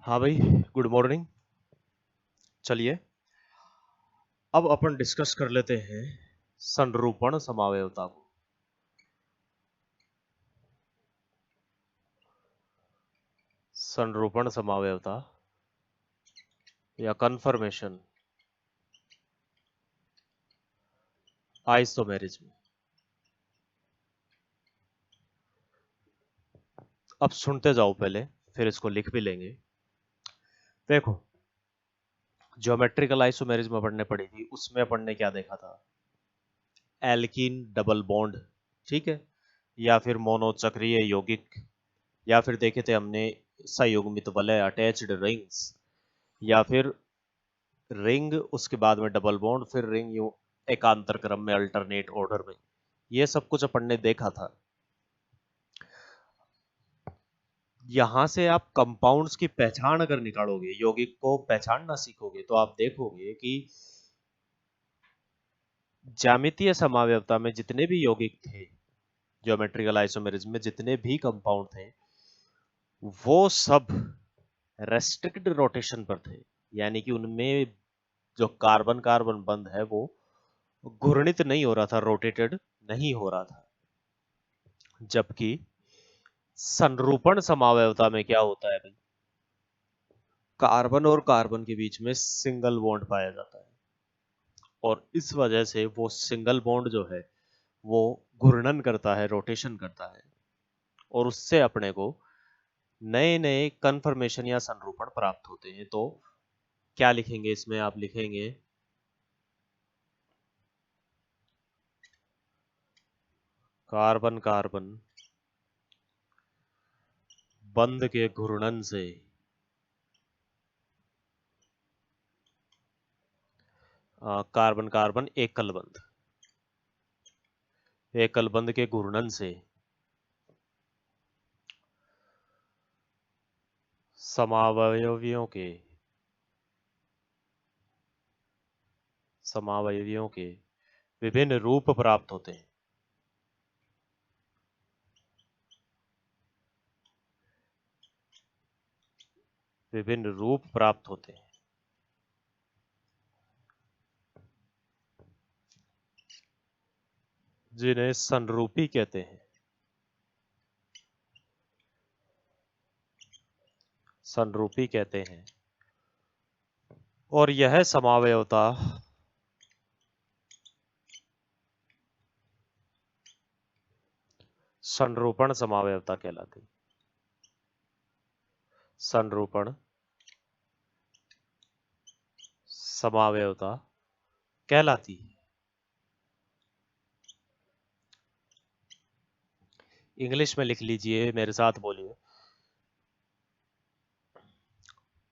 हाँ भाई, good morning. चलिए, अब अपन डिस्कस कर लेते हैं संरूपण समावयवता को। संरूपण समावयवता या कन्फर्मेशन आइसोमेरिज्म। अब सुनते जाओ पहले, फिर इसको लिख भी लेंगे। देखो, ज्योमेट्रिकल आइसोमेरिज्म अपन ने पढ़ी थी, उसमें अपन ने क्या देखा था? एल्कीन डबल बॉन्ड, ठीक है, या फिर मोनोचक्रीय यौगिक, या फिर देखे थे हमने संयुग्मित वलय अटैच्ड रिंग्स, या फिर रिंग उसके बाद में डबल बॉन्ड, फिर रिंग यूं एकांतर क्रम में अल्टरनेट ऑर्डर में। ये सब कुछ अपन ने देखा था। यहां से आप कंपाउंड्स की पहचान अगर निकालोगे, यौगिक को पहचानना सीखोगे, तो आप देखोगे कि ज्यामितीय समावयवता में जितने भी यौगिक थे, ज्योमेट्रिकल आइसोमेरिज्म में जितने भी कंपाउंड थे, वो सब रेस्ट्रिक्टेड रोटेशन पर थे। यानी कि उनमें जो कार्बन कार्बन बंध है वो घूर्णित नहीं हो रहा था, रोटेटेड नहीं हो रहा था। जबकि संरूपण समावयवता में क्या होता है भाई? कार्बन और कार्बन के बीच में सिंगल बॉन्ड पाया जाता है, और इस वजह से वो सिंगल बॉन्ड जो है वो घूर्णन करता है, रोटेशन करता है, और उससे अपने को नए नए कन्फर्मेशन या संरूपण प्राप्त होते हैं। तो क्या लिखेंगे इसमें? आप लिखेंगे कार्बन कार्बन बंध के घूर्णन से कार्बन कार्बन एकल बंध के घूर्णन से समावयवियों के विभिन्न रूप प्राप्त होते हैं। विभिन्न रूप प्राप्त होते हैं जिन्हें संरूपी कहते हैं। संरूपी कहते हैं। और यह समावयवता संरूपण समावयवता कहलाती। संरूपण समावयवता कहलाती है। इंग्लिश में लिख लीजिए, मेरे साथ बोलिए।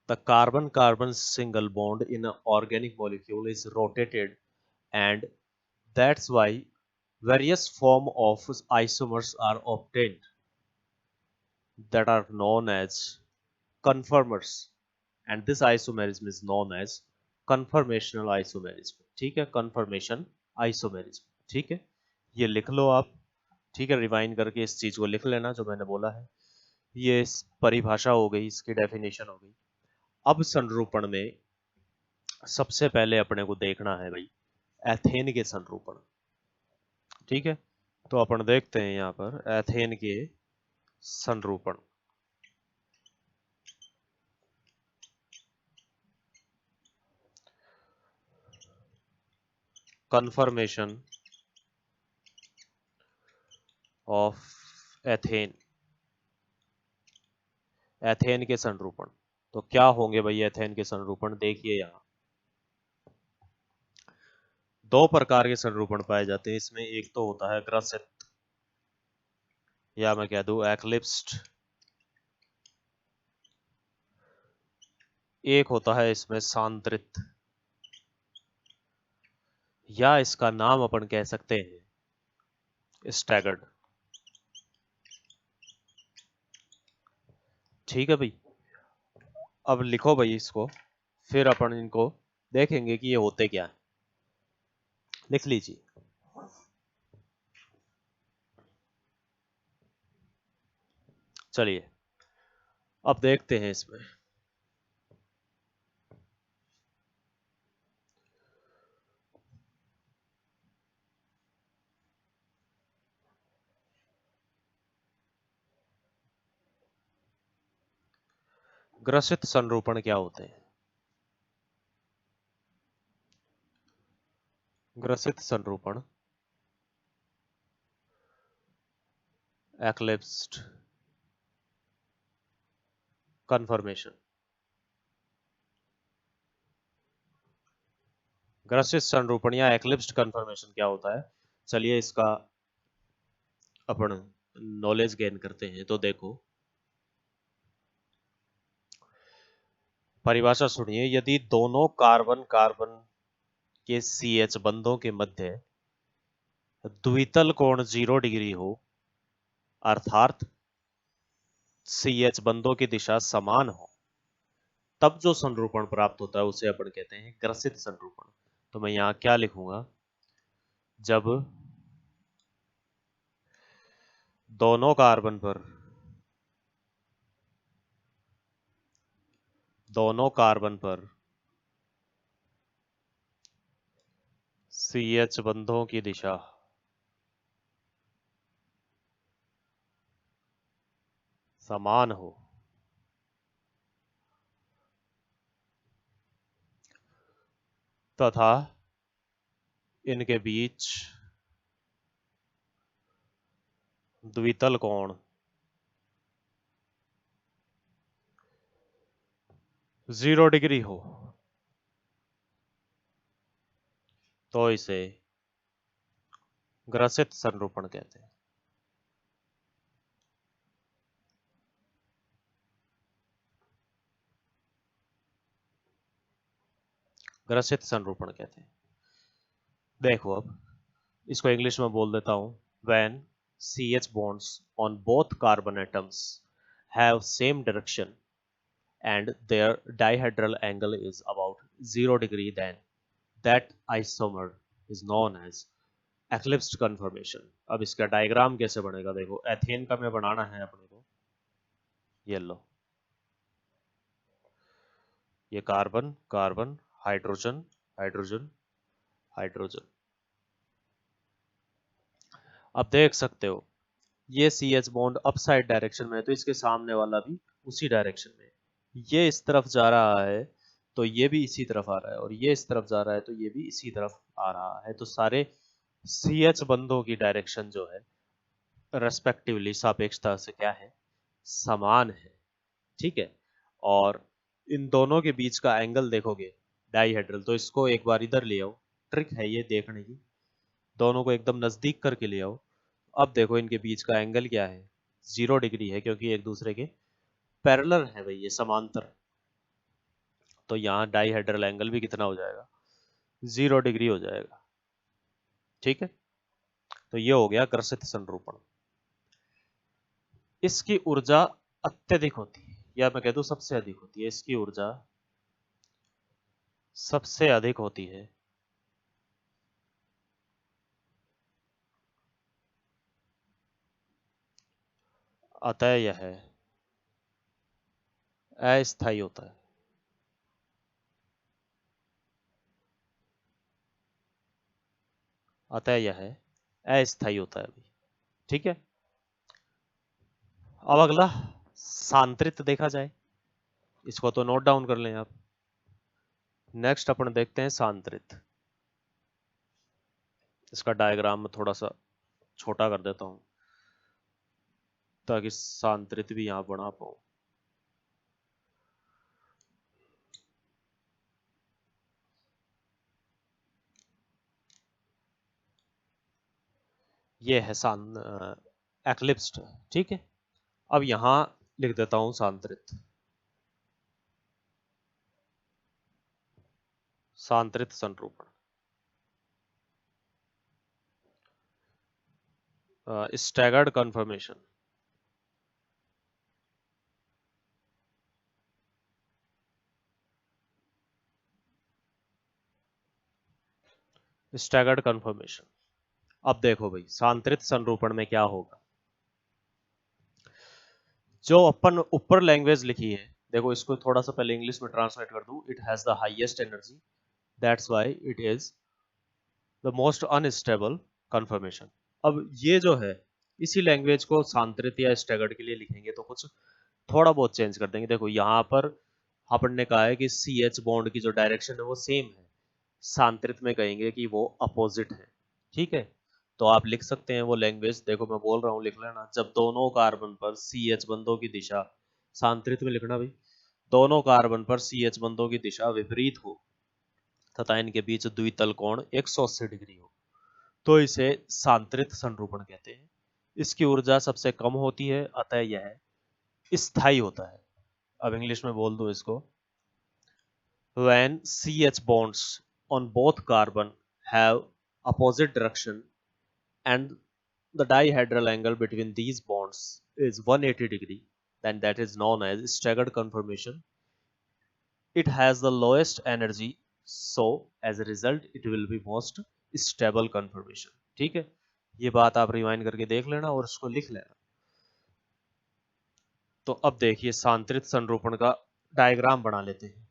The carbon-carbon single bond in an organic molecule is rotated, and that's why various form of isomers are obtained that are known as conformers, and this isomerism is known as conformational isomerism। ठीक है, conformation isomerism। ठीक है, ये लिख लो आप। ठीक है, rewind करके इस चीज को लिख लेना जो मैंने बोला है। ये परिभाषा हो गई, इसकी डेफिनेशन हो गई। अब संरूपण में सबसे पहले अपने को देखना है भाई एथेन के संरूपण। ठीक है, तो अपन देखते हैं यहाँ पर एथेन के संरूपण। Conformation of ethane. एथेन के संरूपण तो क्या होंगे भाई? एथेन के संरूपण देखिए, यहाँ दो प्रकार के संरूपण पाए जाते हैं इसमें। एक तो होता है ग्रसित, या मैं कह दूं एक्लिप्स्ड। एक होता है इसमें सांद्रित, या इसका नाम अपन कह सकते हैं स्टैगर्ड। ठीक है भाई, अब लिखो भाई इसको, फिर अपन इनको देखेंगे कि ये होते क्या है। लिख लीजिए। चलिए, अब देखते हैं इसमें। ग्रसित संरूपण क्या होते हैं? ग्रसित संरूपण एक्लिप्स्ड कन्फर्मेशन। ग्रसित संरूपण या एक्लिप्स्ड कन्फर्मेशन क्या होता है? चलिए इसका अपन नॉलेज गेन करते हैं। तो देखो, परिभाषा सुनिए। यदि दोनों कार्बन कार्बन के CH बंधों के मध्य द्वितल कोण 0 डिग्री हो, अर्थात CH बंधों की दिशा समान हो, तब जो संरूपण प्राप्त होता है उसे अपन कहते हैं ग्रसित संरूपण। तो मैं यहाँ क्या लिखूंगा? जब दोनों कार्बन पर CH बंधों की दिशा समान हो, तथा इनके बीच द्वितल कोण 0 डिग्री हो, तो इसे ग्रसित संरूपण कहते हैं। ग्रसित संरूपण कहते हैं। देखो, अब इसको इंग्लिश में बोल देता हूं। When CH bonds on both carbon atoms have same direction and their dihedral angle is about 0 degree, then that isomer is known as eclipsed conformation। अब इसका डायग्राम कैसे बनेगा? देखो, एथेन का में बनाना है अपने को। ये लो, ये carbon carbon, hydrogen hydrogen hydrogen. अब देख सकते हो, ये CH बॉन्ड अपसाइड डायरेक्शन में है, तो इसके सामने वाला भी उसी डायरेक्शन में है। ये इस तरफ जा रहा है तो ये भी इसी तरफ आ रहा है, और ये इस तरफ जा रहा है तो ये भी इसी तरफ आ रहा है। तो सारे CH बंधों की डायरेक्शन जो है रेस्पेक्टिवली सापेक्षता से क्या है? समान है। ठीक है। और इन दोनों के बीच का एंगल देखोगे डाइहेड्रल, तो इसको एक बार इधर ले आओ। ट्रिक है ये देखने की, दोनों को एकदम नजदीक करके ले आओ। अब देखो, इनके बीच का एंगल क्या है? 0 डिग्री है, क्योंकि एक दूसरे के पैरेलल है भाई, ये समांतर। तो यहाँ डाइहेड्रल एंगल भी कितना हो जाएगा? 0 डिग्री हो जाएगा। ठीक है। तो ये हो गया ग्रसित संरूपण। इसकी ऊर्जा अत्यधिक होती है, या मैं कह दूं सबसे अधिक होती है। इसकी ऊर्जा सबसे अधिक होती है, अतः यह अस्थायी होता है। अतः यह अस्थायी होता है भाई। ठीक है। अब अगला सांतरित देखा जाए, इसको तो नोट डाउन कर लें आप। नेक्स्ट अपन देखते हैं सांतरित। इसका डायग्राम में थोड़ा सा छोटा कर देता हूं ताकि सांतरित भी यहां बना पाऊं। ये है एक्लिप्स्ड। ठीक है। अब यहां लिख देता हूं सांतरित। सांतरित संरूपण, स्टैगर्ड कन्फर्मेशन। Staggered conformation. अब देखो भाई, सांतरित संरूपण में क्या होगा? जो अपन ऊपर लैंग्वेज लिखी है, देखो इसको थोड़ा सा पहले इंग्लिश में ट्रांसलेट कर दूं। It has the highest energy, that's why it is the most unstable conformation. अब ये जो है, इसी लैंग्वेज को सांतरित या स्टैगर्ड के लिए लिखेंगे तो कुछ थोड़ा बहुत चेंज कर देंगे। देखो यहाँ पर अपन ने कहा है कि सी एच बॉन्ड की जो डायरेक्शन है वो सेम है, सांतरित में कहेंगे कि वो अपोजिट है। ठीक है, तो आप लिख सकते हैं वो लैंग्वेज। देखो मैं बोल रहा हूँ, लिख लेना। जब दोनों कार्बन पर सी एच बंधों की दिशा, सांतरित में लिखना भाई, दोनों कार्बन पर सी एच बंधों की दिशा विपरीत हो तथा इनके बीच द्वितल कोण 180 डिग्री हो, तो इसे सांतरित संरूपण कहते हैं। इसकी ऊर्जा सबसे कम होती है, अतः यह स्थायी होता है। अब इंग्लिश में बोल दो इसको। When CH bonds on both carbon have opposite direction and the dihedral angle between these bonds is 180 degree, then that is known as staggered conformation. It has the lowest energy, so as a result it will be most stable conformation. ठीक है, ये बात आप rewind करके देख लेना और इसको लिख लेना। तो अब देखिए सांतरित संरूपण का डायग्राम बना लेते हैं।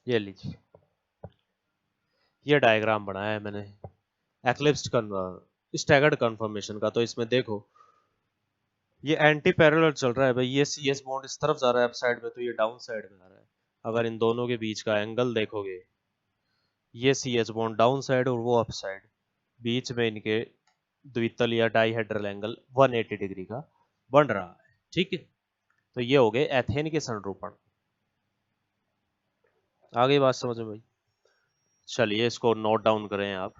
ये लीजिए, ये डायग्राम बनाया है मैंने एक्लिप्स्ड स्टैगर्ड कन्फर्मेशन का। तो इसमें देखो ये एंटी पैरेलल चल रहा है भाई, ये सी एस बॉन्ड इस तरफ जा रहा है अप साइड में, तो ये डाउन साइड में आ रहा है। अगर इन दोनों के बीच का एंगल देखोगे, ये C H bond down side और वो अप साइड, बीच में इनके द्वितल या डाइहेड्रल एंगल 180 डिग्री का बन रहा है। ठीक है, तो ये हो गए एथेन के संरूपण। आ गई बात समझ में भाई? चलिए इसको नोट डाउन करें आप।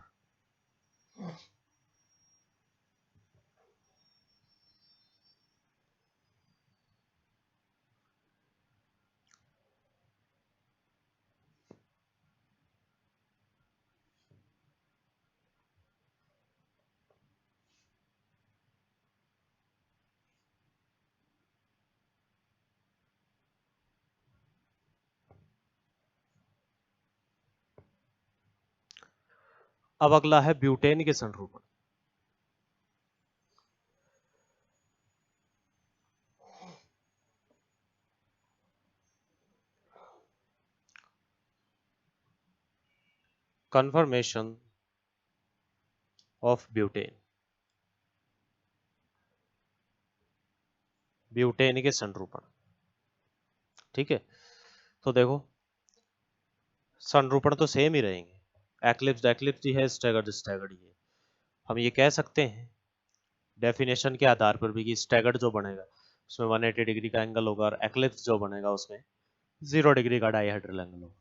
अब अगला है ब्यूटेन के संरूपण। कन्फर्मेशन ऑफ ब्यूटेन, ब्यूटेन के संरूपण। ठीक है, तो देखो संरूपण तो सेम ही रहेंगे, एक्लिप्स एक्लिप्स ही है, स्टैगर्ड स्टैगर्ड ही है। हम ये कह सकते हैं डेफिनेशन के आधार पर भी कि स्टैगर्ड जो बनेगा उसमें 180 डिग्री का एंगल होगा और एक्लिप्स जो बनेगा उसमें 0 डिग्री का डाइहेड्रल एंगल होगा।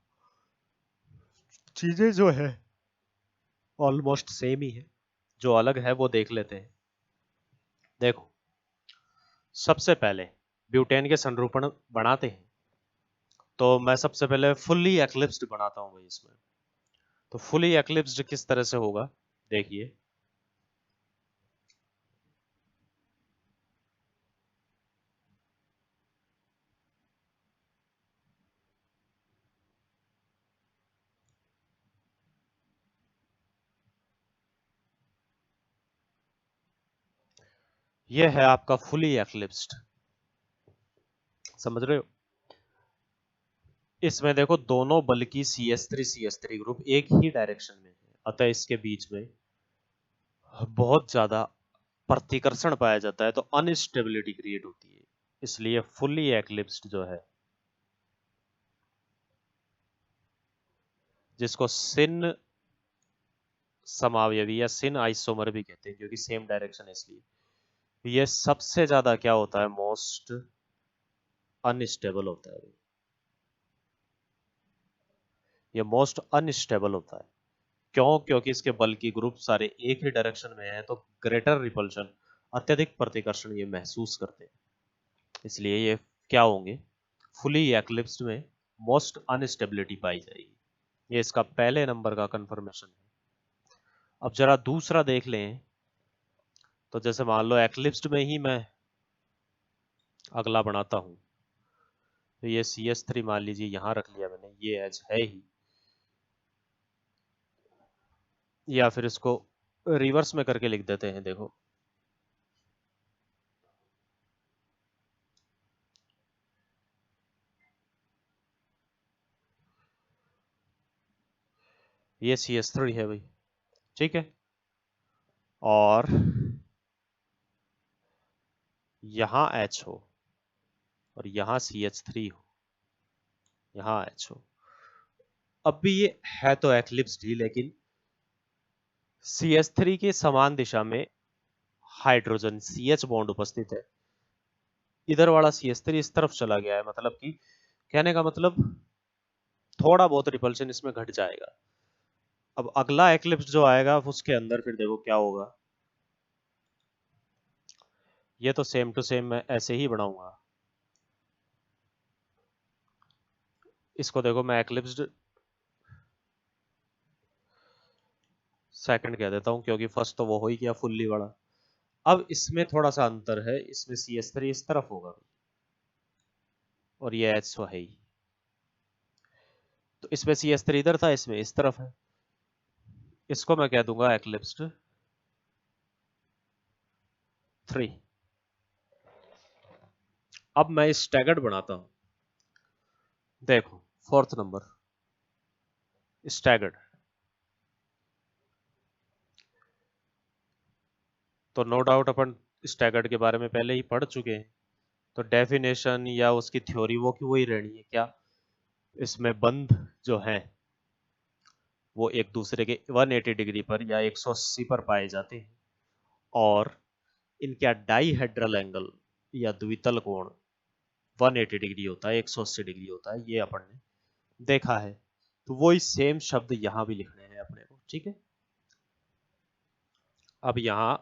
चीजें जो है ऑलमोस्ट सेम ही है, जो अलग है वो देख लेते हैं। देखो सबसे पहले ब्यूटेन के संरूपण बनाते हैं, तो मैं सबसे पहले फुल्ली एक्लिप्स्ड बनाता हूं भाई इसमें। तो फुली एक्लिप्स्ड किस तरह से होगा देखिए, ये है आपका फुली एक्लिप्स्ड, समझ रहे हो? इसमें देखो दोनों बल की CH3 ग्रुप एक ही डायरेक्शन में है, अतः इसके बीच में बहुत ज्यादा प्रतिकर्षण पाया जाता है, तो अनस्टेबिलिटी क्रिएट होती है। इसलिए फुल्ली एक्लिप्स्ड जो है, जिसको सिन समावयवी या सिन आइसोमर भी कहते हैं क्योंकि सेम डायरेक्शन है, इसलिए ये सबसे ज्यादा क्या होता है, मोस्ट अनस्टेबल होता है। ये मोस्ट अनस्टेबल होता है, क्यों? क्योंकि इसके बल की ग्रुप सारे एक ही डायरेक्शन में है, तो ग्रेटर रिपल्शन, अत्यधिक प्रतिकर्षण ये महसूस करते हैं, इसलिए ये क्या होंगे, फुली एक्लिप्स्ड में मोस्ट अनस्टेबिलिटी पाई जाएगी। ये इसका पहले नंबर का कंफर्मेशन है। अब जरा दूसरा देख लें, तो जैसे मान लो एक्लिप्स्ड में ही मैं अगला बनाता हूं, तो ये CH3 मान लीजिए यहां रख लिया मैंने, ये एज है ही, या फिर इसको रिवर्स में करके लिख देते हैं। देखो ये CH3 है भाई, ठीक है। और यहाँ H हो और यहाँ CH3 हो, यहाँ H हो। अब भी ये है तो एक्लिप्स्ड ही, लेकिन CH3 के समान दिशा में हाइड्रोजन CH बॉन्ड उपस्थित है। इधर वाला CH3 इस तरफ चला गया है, मतलब कि कहने का मतलब थोड़ा बहुत रिपल्शन इसमें घट जाएगा। अब अगला एक्लिप्स जो आएगा उसके अंदर फिर देखो क्या होगा। ये तो सेम टू सेम मैं ऐसे ही बनाऊंगा। इसको देखो मैं एक्लिप्स्ड सेकंड कह देता हूँ, क्योंकि फर्स्ट तो वो हो ही गया फुल्ली वाला। अब इसमें थोड़ा सा अंतर है, इसमें CH3 इस तरफ होगा और ये H तो है ही, तो इसमें CH3 इधर था, इसमें इस तरफ है। इसको मैं कह दूंगा एक्लिप्स्ड 3। अब मैं स्टैगर्ड बनाता हूं। देखो फोर्थ नंबर स्टैगर्ड, तो नो डाउट अपन स्टैगर्ड के बारे में पहले ही पढ़ चुके हैं, तो डेफिनेशन या उसकी थ्योरी वो की वही रहनी है क्या। इसमें बंध जो है वो एक दूसरे के 180 डिग्री पर या 180 पर पाए जाते हैं, और इनका डाईहेड्रल एंगल या द्वितल कोण 180 डिग्री होता है, 180 डिग्री होता है, ये अपन ने देखा है। तो वही सेम शब्द यहां भी लिखने हैं अपने को, ठीक है। अब यहां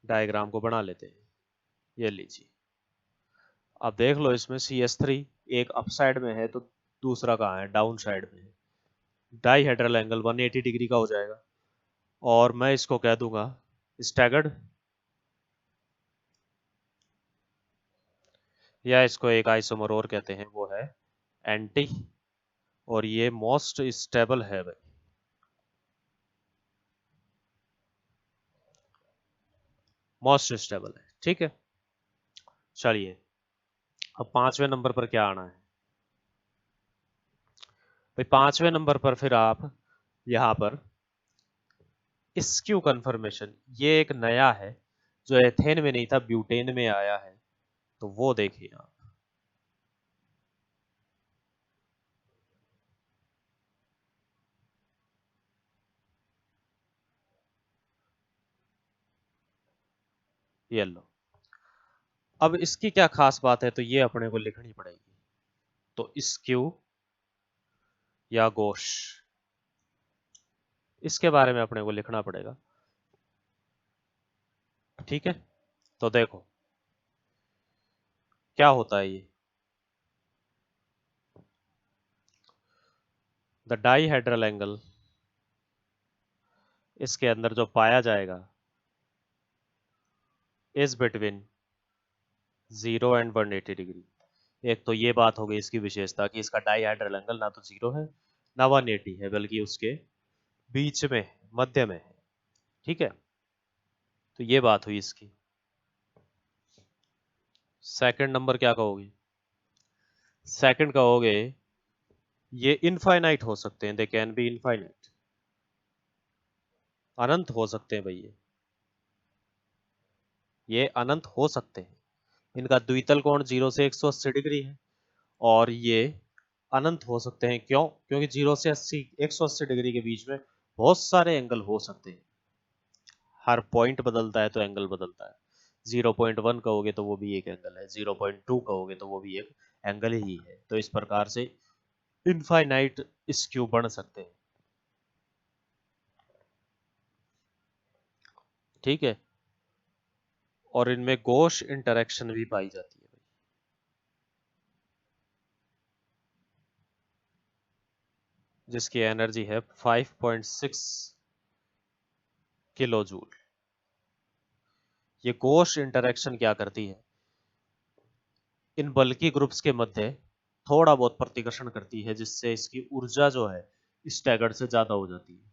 डायग्राम को बना लेते हैं, ये लीजिए। अब देख लो इसमें CH3 एक अप साइड में है तो दूसरा कहाँ है, डाउन साइड में है। डाईहेड्रल एंगल 180 डिग्री का हो जाएगा, और मैं इसको कह दूंगा स्टैगर्ड, या इसको एक आइसोमर और कहते हैं, वो है एंटी। और ये मोस्ट स्टेबल है भाई, मोस्ट स्टेबल है, ठीक है। चलिए अब पांचवें नंबर पर क्या आना है भाई। पांचवें नंबर पर फिर आप यहां पर स्क्यू कन्फर्मेशन, ये एक नया है जो एथेन में नहीं था, ब्यूटेन में आया है, तो वो देखिए आप। ये लो, अब इसकी क्या खास बात है, तो ये अपने को लिखनी पड़ेगी। तो स्क्यू या गोश, इसके बारे में अपने को लिखना पड़ेगा, ठीक है। तो देखो क्या होता है ये, द डाईहेड्रल एंगल, इसके अंदर जो पाया जाएगा इज बिटवीन 0 एंड 180 डिग्री। एक तो ये बात हो गई इसकी विशेषता कि इसका डाईहेड्रल एंगल ना तो 0 है ना 180 है, बल्कि उसके बीच में मध्य में है, ठीक है। तो ये बात हुई इसकी। सेकंड नंबर क्या कहोगे, सेकंड कहोगे ये इनफाइनाइट हो सकते हैं, दे कैन बी इनफाइनाइट, अनंत हो सकते हैं भाई, ये अनंत हो सकते हैं। इनका द्वितल कोण 0 से 180 डिग्री है, और ये अनंत हो सकते हैं। क्यों? क्योंकि 0 से 180 डिग्री के बीच में बहुत सारे एंगल हो सकते हैं। हर पॉइंट बदलता है तो एंगल बदलता है। 0.1 कहोगे तो वो भी एक एंगल है, 0.2 कहोगे तो वो भी एक एंगल ही है। तो इस प्रकार से इनफाइनाइट स्क्यू बन सकते हैं, ठीक है। और इनमें गॉस इंटरेक्शन भी पाई जाती है, जिसकी एनर्जी है 5.6 किलो जूल। ये गॉस इंटरेक्शन क्या करती है, इन बल्कि ग्रुप्स के मध्य थोड़ा बहुत प्रतिकर्षण करती है, जिससे इसकी ऊर्जा जो है स्टैगर्ड से ज्यादा हो जाती है।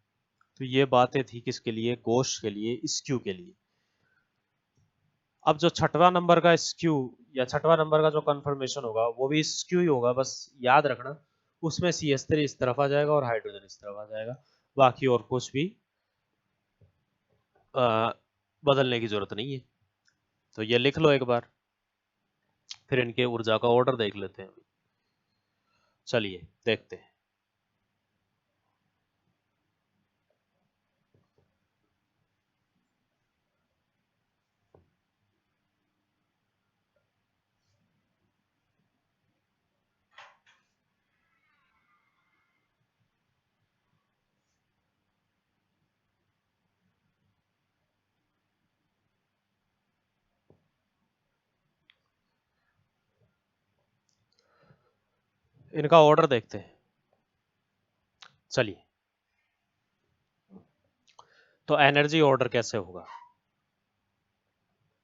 तो ये बातें थी किसके लिए, गॉस के लिए, स्क्यू के लिए। अब जो छठवां नंबर का स्क्यू या छठवां नंबर का जो कंफर्मेशन होगा वो भी स्क्यू ही होगा, बस याद रखना उसमें CH3 इस तरफ आ जाएगा और हाइड्रोजन इस तरफ आ जाएगा, बाकी और कुछ भी बदलने की जरूरत नहीं है। तो ये लिख लो एक बार, फिर इनके ऊर्जा का ऑर्डर देख लेते हैं। चलिए देखते हैं। इनका ऑर्डर देखते हैं। चलिए, तो एनर्जी ऑर्डर कैसे होगा,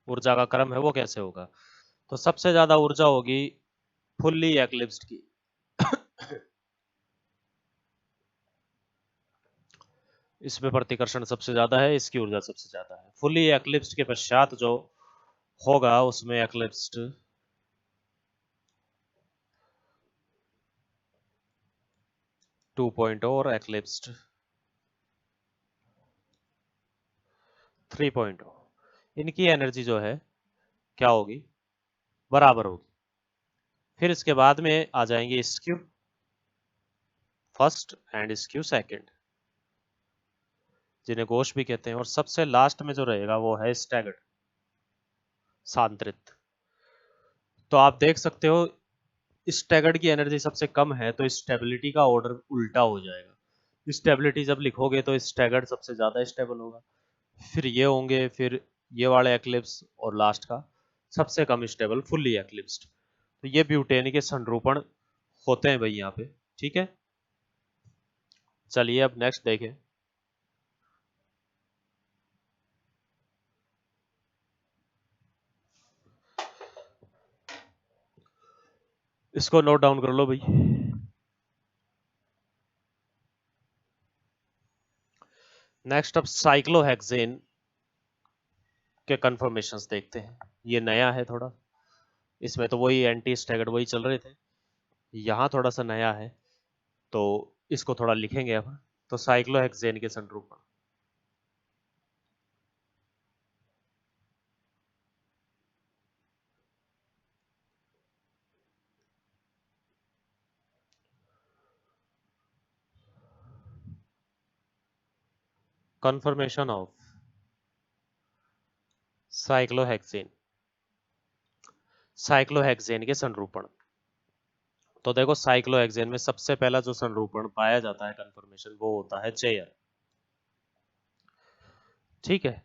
ऊर्जा का क्रम है वो कैसे होगा? तो सबसे ज्यादा ऊर्जा होगी फुल्ली एक्लिप्स्ड की। इसमें प्रतिकर्षण सबसे ज्यादा है, इसकी ऊर्जा सबसे ज्यादा है। फुल्ली एक्लिप्स्ड के पश्चात जो होगा उसमें एक्लिप्स्ड 2.0 और एक्लिप्स्ड 3.0, इनकी एनर्जी जो है क्या होगी, बराबर होगी। फिर इसके बाद में आ जाएंगे skew first and skew second, जिन्हें गोश भी कहते हैं, और सबसे लास्ट में जो रहेगा वो है स्टैगर्ड, सांतरित। तो आप देख सकते हो स्टैगर्ड की एनर्जी सबसे कम है, तो स्टेबिलिटी का ऑर्डर उल्टा हो जाएगा। स्टेबिलिटी जब लिखोगे तो स्टैगर्ड सबसे ज्यादा स्टेबल होगा, फिर ये होंगे, फिर ये वाले एक्लिप्स, और लास्ट का सबसे कम स्टेबल फुल्ली एक्लिप्स्ड। तो ये ब्यूटेन के संरूपण होते हैं भाई यहाँ पे, ठीक है। चलिए अब नेक्स्ट देखें। इसको नोट डाउन कर लो भाई। नेक्स्ट अब साइक्लोहेक्सेन के कन्फर्मेशंस देखते हैं। ये नया है थोड़ा, इसमें तो वही एंटी स्टैगर्ड वही चल रहे थे, यहाँ थोड़ा सा नया है, तो इसको थोड़ा लिखेंगे अब। तो साइक्लोहेक्सेन के संरूपण, कन्फर्मेशन ऑफ साइक्लोहेक्सेन, साइक्लोहेक्सेन के संरूपण। तो देखो साइक्लोहेक्सेन में सबसे पहला जो संरूपण पाया जाता है कन्फर्मेशन, वो होता है चेयर, ठीक है।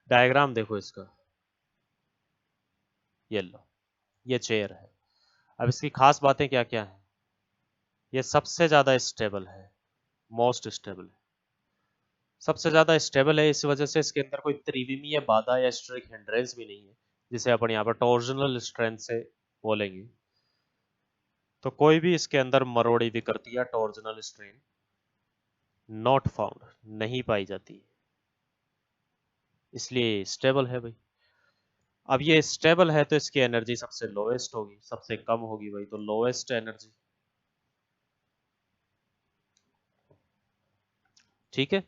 डायग्राम देखो इसका, ये लो, ये चेयर है। अब इसकी खास बातें क्या क्या है, ये सबसे ज्यादा स्टेबल है, मोस्ट स्टेबल है, सबसे ज्यादा स्टेबल है। इस वजह से इसके अंदर कोई त्रिविमीय बाधा या स्टेरिक हिंड्रेंस भी नहीं है, जिसे अपन यहाँ पर टॉर्जनल स्ट्रेंथ से बोलेंगे। तो कोई भी इसके अंदर मरोड़ी विकृति या टॉर्जनल स्ट्रेन नॉट फाउंड, नहीं पाई जाती, इसलिए स्टेबल है भाई। अब ये स्टेबल है तो इसकी एनर्जी सबसे लोएस्ट होगी, सबसे कम होगी भाई, तो लोएस्ट एनर्जी, ठीक है।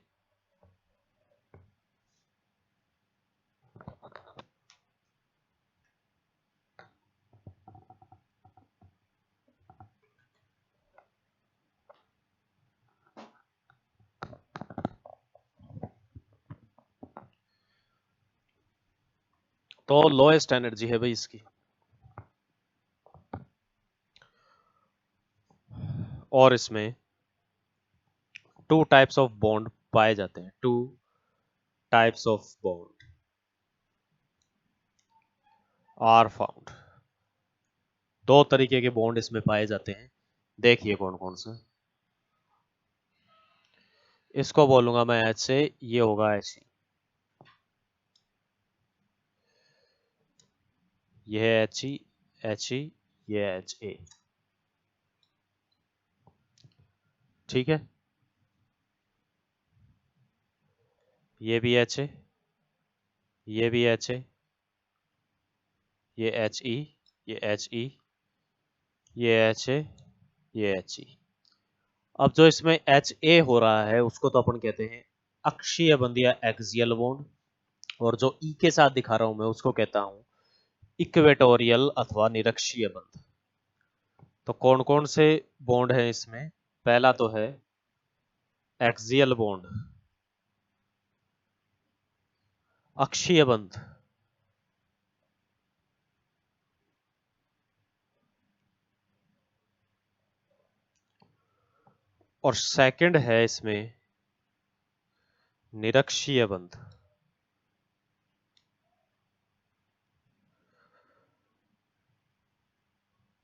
तो लोएस्ट एनर्जी है भाई इसकी। और इसमें टू टाइप्स ऑफ बॉन्ड पाए जाते हैं, two types of bond are found, दो तरीके के बॉन्ड इसमें पाए जाते हैं। देखिए कौन कौन से। इसको बोलूंगा मैं एच से, ये होगा एच ई, ये है एच ई, एच ई, ये एच ए, ठीक है। ये भी एच ए, ये भी एच ए, ये एच ई, ये एच ई, ये एच ए, ये He। अब जो इसमें Ha हो रहा है उसको तो अपन कहते हैं अक्षीय बंध या एक्सियल बॉन्ड, और जो ई के साथ दिखा रहा हूं मैं उसको कहता हूं इक्वेटोरियल अथवा निरक्षीय बंध। तो कौन कौन से बॉन्ड हैं इसमें? पहला तो है एक्सियल बॉन्ड, अक्षीय बंध, और सेकंड है इसमें निरक्षीय बंध।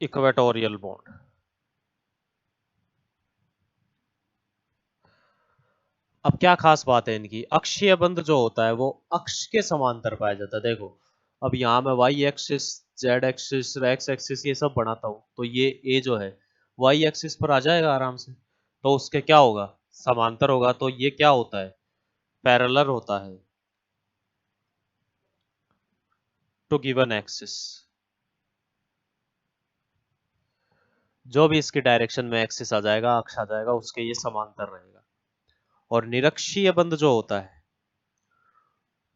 Equatorial bond. अब क्या खास बात है इनकी? अक्षीय बंध जो होता है वो अक्ष के समांतर पाया जाता है। देखो, अब यहाँ मैं Y axis, Z axis, X axis ये सब बनाता हूँ, तो ये ए जो है वाई एक्सिस पर आ जाएगा आराम से, तो उसके क्या होगा? समांतर होगा। तो ये क्या होता है? पैरेलल होता है टू गिवन एक्सिस। जो भी इसकी डायरेक्शन में एक्सिस आ जाएगा, अक्ष आ जाएगा, उसके ये समांतर रहेगा। और निरक्षीय बंध जो होता है,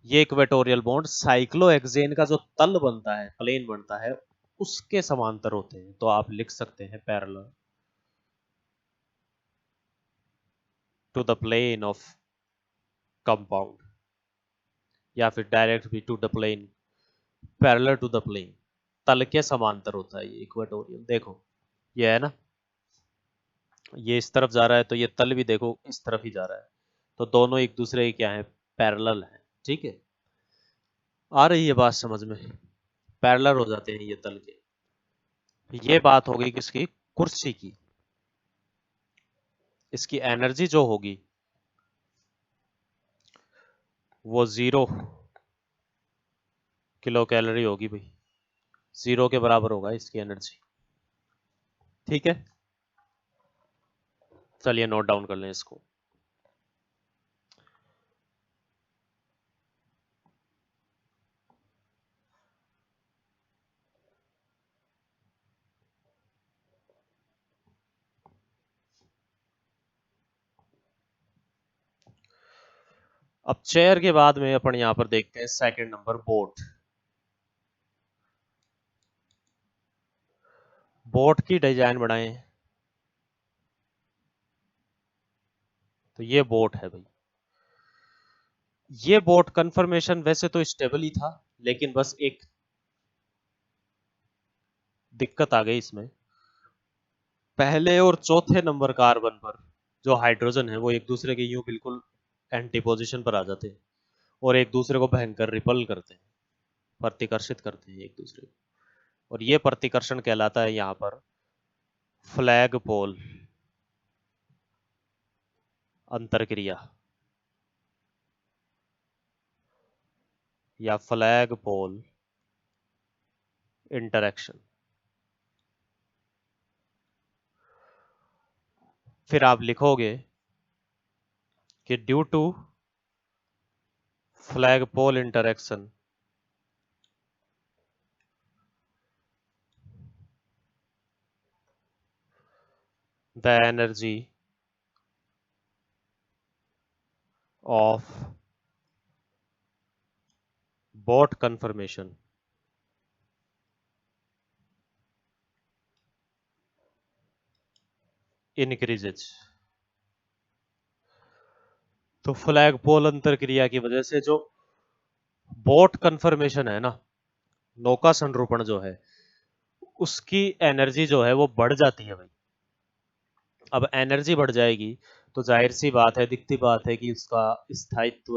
ये इक्वेटोरियल बॉन्ड साइक्लोहेक्सेन का जो तल बनता है, प्लेन बनता है, उसके समांतर होते हैं। तो आप लिख सकते हैं parallel to the plane of compound, या फिर डायरेक्ट भी to the plane, parallel to the plane, तल के समांतर होता है ये इक्वेटोरियल। देखो ये है ना, ये इस तरफ जा रहा है तो ये तल भी देखो इस तरफ ही जा रहा है, तो दोनों एक दूसरे के क्या है? पैरेलल है। ठीक है, आ रही है बात समझ में? पैरेलल हो जाते हैं ये तल के। ये बात हो गई किसकी? कुर्सी की। इसकी एनर्जी जो होगी वो 0 किलो कैलोरी होगी भाई, 0 के बराबर होगा इसकी एनर्जी। ठीक है, चलिए नोट डाउन कर लें इसको। अब चेयर के बाद में अपन यहां पर देखते हैं सेकंड नंबर, बोट। बोट की डिजाइन बनाए, तो ये बोट है भाई। ये बोट कंफर्मेशन वैसे तो स्टेबल ही था, लेकिन बस एक दिक्कत आ गई इसमें। पहले और चौथे नंबर कार्बन पर जो हाइड्रोजन है वो एक दूसरे के यूं बिल्कुल एंटी पोजीशन पर आ जाते हैं, और एक दूसरे को भयंकर रिपल करते हैं, प्रतिकर्षित करते हैं एक दूसरे को। और ये प्रतिकर्षण कहलाता है यहाँ पर फ्लैग पोल अंतरक्रिया, या फ्लैग पोल इंटरेक्शन। फिर आप लिखोगे कि due to flagpole interaction the energy of boat conformation increases. तो फ्लैग पोल अंतर क्रिया की वजह से जो बोट कंफर्मेशन है ना, नौका संरूपण जो है, उसकी एनर्जी जो है वो बढ़ जाती है भाई। अब एनर्जी बढ़ जाएगी तो जाहिर सी बात है, दिखती बात है कि उसका स्थायित्व,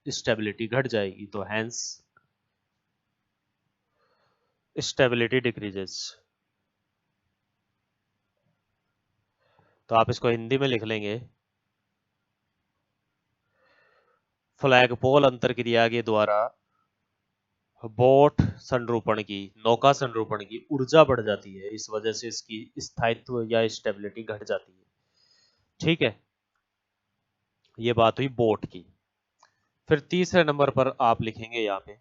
स्टेबिलिटी घट जाएगी, तो हैंस स्टेबिलिटी डिक्रीजेस। तो आप इसको हिंदी में लिख लेंगे, फ्लैग पोल अंतर क्रिया के द्वारा बोट संरूपण की, नौका संरूपण की ऊर्जा बढ़ जाती है, इस वजह से इसकी स्थायित्व या स्टेबिलिटी घट जाती है। ठीक है, ये बात हुई बोट की। फिर तीसरे नंबर पर आप लिखेंगे यहाँ पे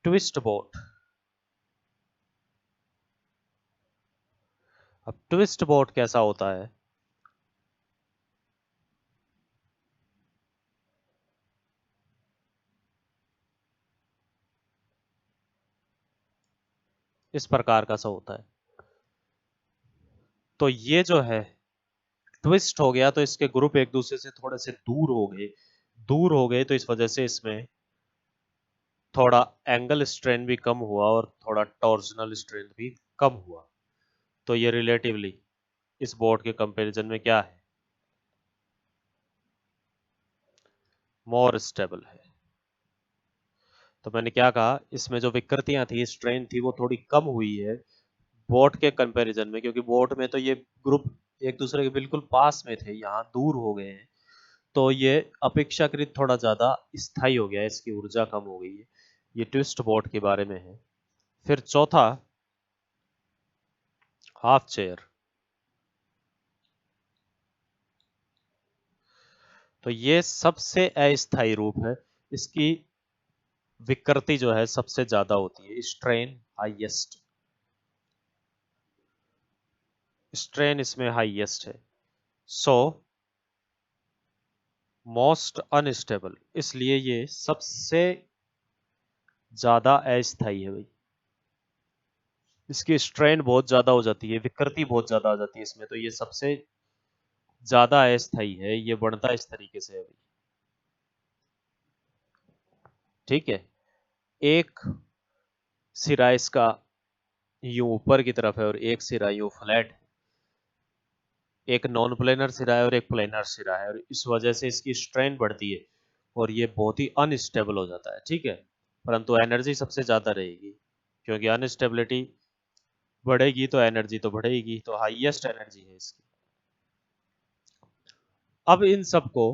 ट्विस्ट बोट। अब ट्विस्ट बोट कैसा होता है, इस प्रकार का सा होता है। तो ये जो है ट्विस्ट हो गया, तो इसके ग्रुप एक दूसरे से थोड़े से दूर हो गए, तो इस वजह से इसमें थोड़ा एंगल स्ट्रेन भी कम हुआ और थोड़ा टॉर्जनल स्ट्रेन भी कम हुआ। तो ये रिलेटिवली इस बोर्ड के कंपैरिजन में क्या है, मोर स्टेबल है। तो मैंने क्या कहा, इसमें जो विकृतियां थी, स्ट्रेन थी, वो थोड़ी कम हुई है बोट के कंपैरिजन में, क्योंकि बोट में तो ये ग्रुप एक दूसरे के बिल्कुल पास में थे, यहाँ दूर हो गए हैं। तो ये अपेक्षाकृत थोड़ा ज्यादा स्थायी हो गया है, इसकी ऊर्जा कम हो गई है। ये ट्विस्ट बोट के बारे में है। फिर चौथा, हाफ चेयर। तो ये सबसे अस्थायी रूप है, इसकी विकृति जो है सबसे ज्यादा होती है, स्ट्रेन इसमें हाईएस्ट है। सो मोस्ट अनस्टेबल, इसलिए ये सबसे ज्यादा अस्थायी है भाई। इसकी स्ट्रेन बहुत ज्यादा हो जाती है, विकृति बहुत ज्यादा आ जाती है इसमें, तो ये सबसे ज्यादा अस्थायी है, ये बढ़ता इस तरीके से है भाई। ठीक है, एक सिरा इसका यूं ऊपर की तरफ है और एक सिरा यूं फ्लैट है, एक नॉन प्लेनर सिरा है और एक प्लेनर सिरा है, और इस वजह से इसकी स्ट्रेन बढ़ती है और ये बहुत ही अनस्टेबल हो जाता है। ठीक है, परंतु एनर्जी सबसे ज्यादा रहेगी, क्योंकि अनस्टेबिलिटी बढ़ेगी तो एनर्जी तो बढ़ेगी, तो हाईएस्ट एनर्जी है इसकी। अब इन सबको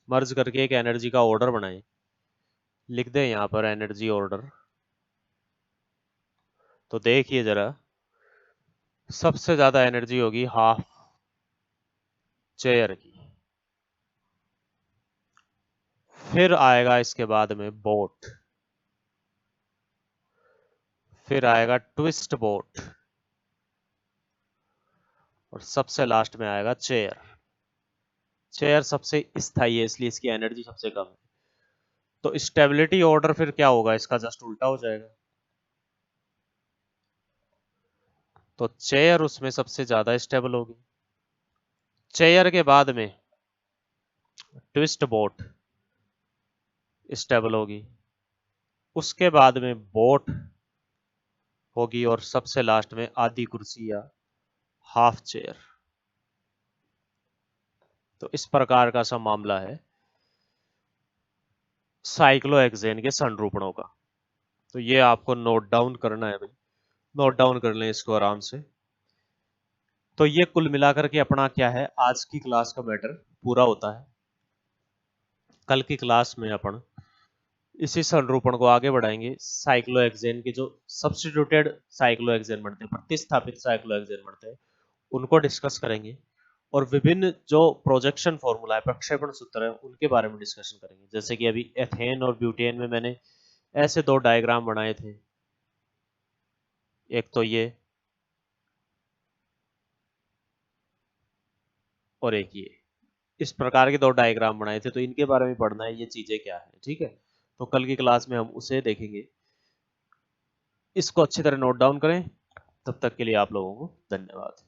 मर्ज करके एक एनर्जी का ऑर्डर बनाएं, लिख दें यहाँ पर एनर्जी ऑर्डर। तो देखिए जरा, सबसे ज्यादा एनर्जी होगी हाफ चेयर की, फिर आएगा इसके बाद में बोट, फिर आएगा ट्विस्ट बोट, और सबसे लास्ट में आएगा चेयर। चेयर सबसे स्थायी है, इसलिए इसकी एनर्जी सबसे कम है। तो स्टेबिलिटी ऑर्डर फिर क्या होगा, इसका जस्ट उल्टा हो जाएगा। तो चेयर उसमें सबसे ज्यादा स्टेबल होगी, चेयर के बाद में ट्विस्ट बोट स्टेबल होगी, उसके बाद में बोट होगी, और सबसे लास्ट में आधी कुर्सी या हाफ चेयर। तो इस प्रकार का सा मामला है साइक्लोहेक्सेन के संरूपणों का। तो ये आपको नोट डाउन करना है भाई, नोट डाउन कर लें इसको आराम से। तो ये कुल मिलाकर के अपना क्या है, आज की क्लास का मैटर पूरा होता है। कल की क्लास में अपन इसी संरूपण को आगे बढ़ाएंगे, साइक्लोहेक्सेन के जो सब्स्टिट्यूटेड साइक्लोहेक्सेन बनते हैं, प्रतिस्थापित साइक्लोहेक्सेन बनते हैं, उनको डिस्कस करेंगे, और विभिन्न जो प्रोजेक्शन फॉर्मूला है, प्रक्षेपण सूत्र है, उनके बारे में डिस्कशन करेंगे। जैसे कि अभी एथेन और ब्यूटेन में मैंने ऐसे दो डायग्राम बनाए थे, एक तो ये और एक ये, इस प्रकार के दो डायग्राम बनाए थे, तो इनके बारे में पढ़ना है, ये चीजें क्या है। ठीक है, तो कल की क्लास में हम उसे देखेंगे। इसको अच्छी तरह नोट डाउन करें। तब तक के लिए आप लोगों को धन्यवाद।